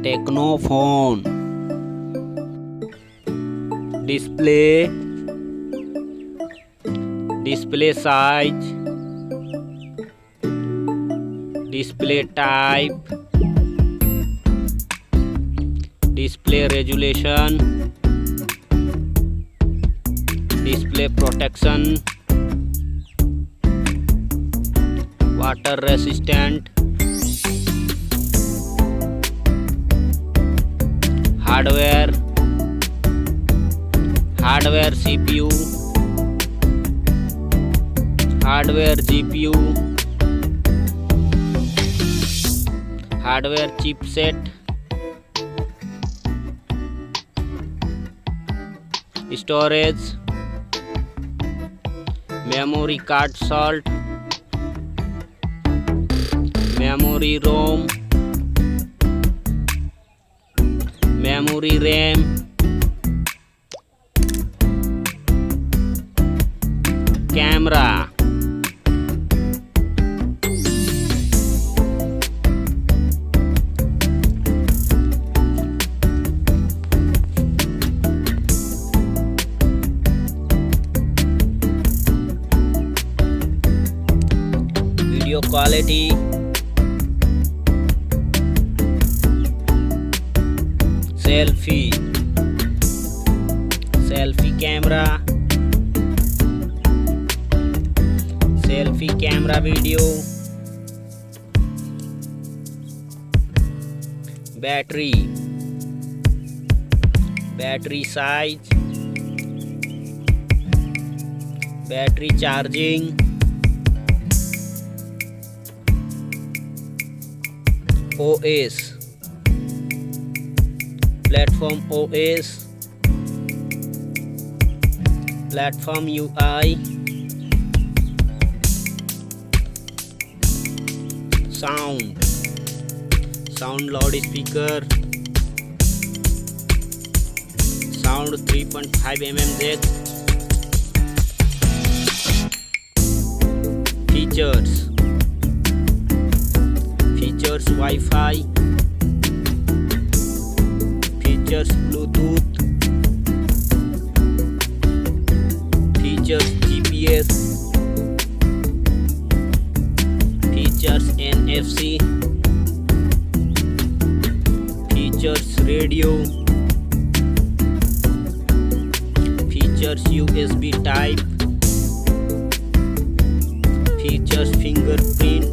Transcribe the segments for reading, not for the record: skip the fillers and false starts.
Tecno phone. Display size, display type, display resolution, display protection, water resistant, hardware CPU, hardware GPU, hardware chipset, storage, memory card slot, memory ROM, memory RAM, camera, video quality, selfie camera, selfie camera video, battery size, battery charging, OS, platform OS, platform UI, sound loudspeaker, sound 3.5 mm jack, features Wi-Fi, features Bluetooth, features GPS, features NFC, features radio, features USB type, features fingerprint,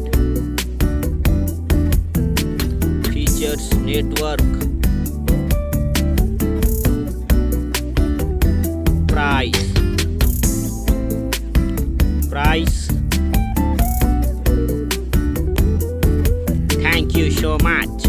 features network, price. Thank you so much.